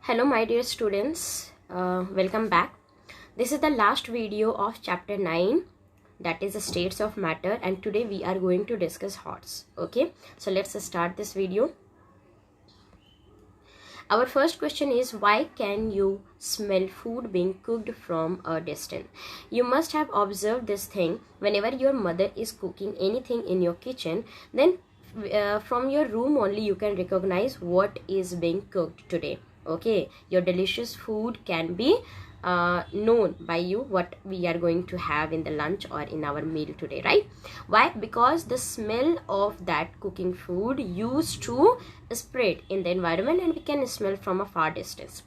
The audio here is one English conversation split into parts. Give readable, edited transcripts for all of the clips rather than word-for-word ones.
Hello my dear students, welcome back. This is the last video of chapter 9, that is the states of matter, and today we are going to discuss HOTS. Okay, so let's start this video. Our first question is, why can you smell food being cooked from a distance? You must have observed this thing whenever your mother is cooking anything in your kitchen, then from your room only you can recognize what is being cooked today. Okay, your delicious food can be known by you what we are going to have in the lunch or in our meal today, right? Why? Because the smell of that cooking food used to spread in the environment and we can smell from a far distance.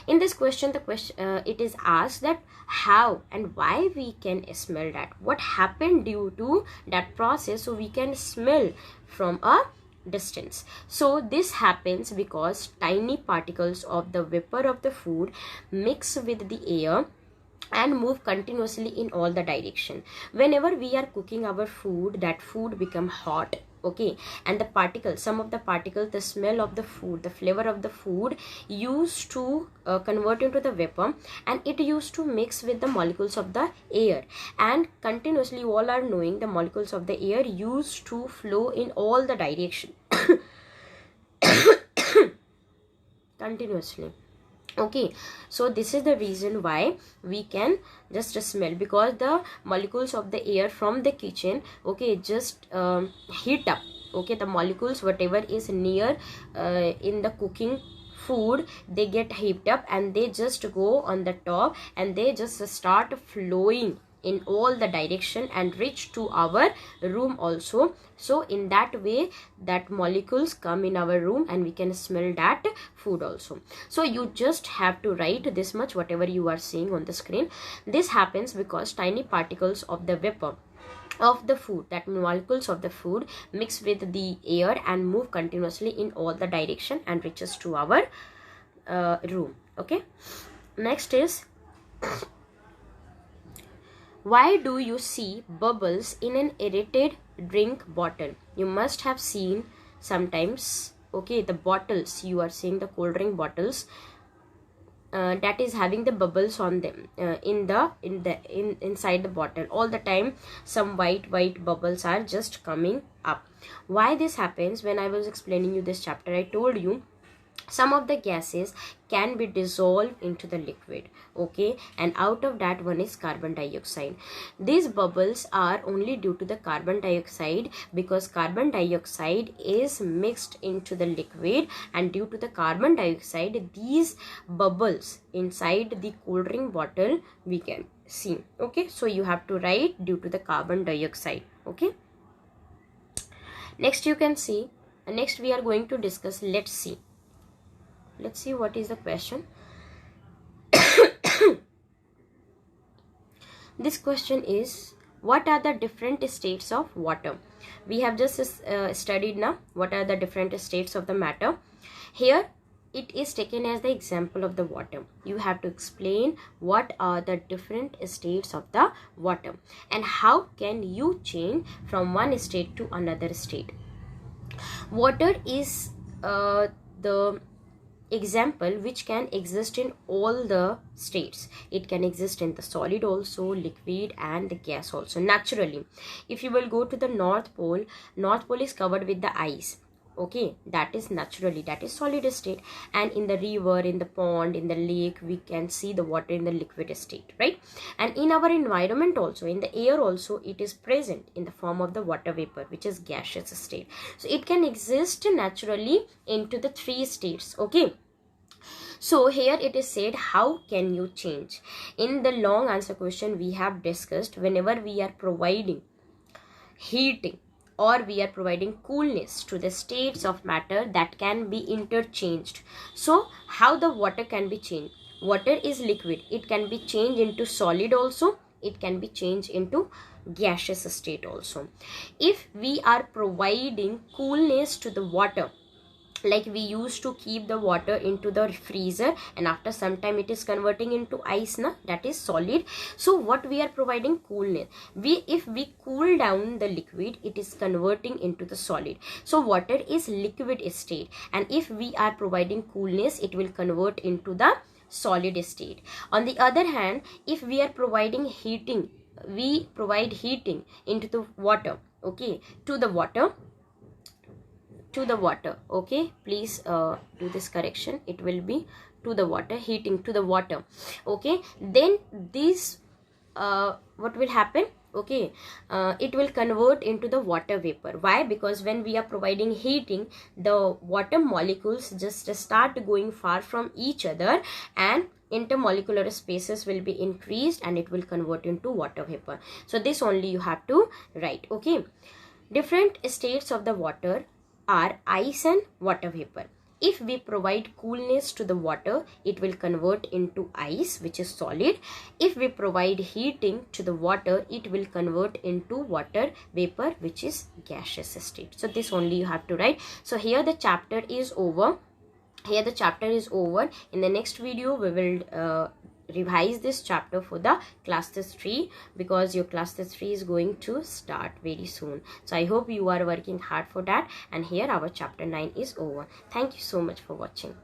In this question, it is asked that how and why we can smell that, what happened due to that process so we can smell from a distance. So this happens because tiny particles of the vapor of the food mix with the air and move continuously in all the direction. Whenever we are cooking our food, that food become hot, okay, and the particles, some of the particles, the smell of the food, the flavor of the food used to convert into the vapor, and it used to mix with the molecules of the air, and continuously, you all are knowing, the molecules of the air used to flow in all the direction continuously. Okay, so this is the reason why we can just smell, because the molecules of the air from the kitchen, okay, just heat up, okay, the molecules whatever is near in the cooking food, they get heated up and they just go on the top and they just start flowing in all the direction and reach to our room also. So in that way, that molecules come in our room and we can smell that food also. So you just have to write this much, whatever you are seeing on the screen. This happens because tiny particles of the vapor of the food, that molecules of the food, mix with the air and move continuously in all the direction and reaches to our room. Okay, next is, why do you see bubbles in an aerated drink bottle? You must have seen sometimes, okay, the bottles, you are seeing the cold drink bottles that is having the bubbles on them inside the bottle. All the time some white bubbles are just coming up. Why this happens? When I was explaining you this chapter, I told you some of the gases can be dissolved into the liquid, okay, and out of that one is carbon dioxide. These bubbles are only due to the carbon dioxide, because carbon dioxide is mixed into the liquid, and due to the carbon dioxide, these bubbles inside the cold drink bottle we can see. Okay, so you have to write due to the carbon dioxide. Okay, next you can see, next we are going to discuss, let's see what is the question. This question is, what are the different states of water? We have just studied now what are the different states of the matter. Here it is taken as the example of the water. You have to explain what are the different states of the water and how can you change from one state to another state. Water is the example which can exist in all the states. It can exist in the solid also, liquid and the gas also, naturally. If you will go to the North Pole is covered with the ice, okay, that is naturally, that is solid state. And in the river, in the pond, in the lake, we can see the water in the liquid state, right? And in our environment also, in the air also, it is present in the form of the water vapor, which is gaseous state. So it can exist naturally into the three states. Okay, so here it is said, how can you change? In the long answer question we have discussed, whenever we are providing heating or we are providing coolness to the states of matter, that can be interchanged. So how the water can be changed? Water is liquid, it can be changed into solid also, it can be changed into gaseous state also. If we are providing coolness to the water, like we used to keep the water into the freezer, and after some time it is converting into ice na, that is solid. So what we are providing? Coolness. If we cool down the liquid, it is converting into the solid. So water is liquid state, and if we are providing coolness, it will convert into the solid state. On the other hand, if we are providing heating, we provide heating into the water, okay, to the water, okay, please do this correction. It will be to the water, heating to the water, okay. Then this what will happen? Okay, it will convert into the water vapor. Why? Because when we are providing heating, the water molecules just start going far from each other, and intermolecular spaces will be increased, and it will convert into water vapor. So this only you have to write, okay. Different states of the water are ice and water vapor. If we provide coolness to the water, it will convert into ice, which is solid. If we provide heating to the water, it will convert into water vapor, which is gaseous state. So this only you have to write. So here the chapter is over. In the next video we will revise this chapter for the class test 3, because your class test 3 is going to start very soon. So I hope you are working hard for that, and here our chapter 9 is over. Thank you so much for watching.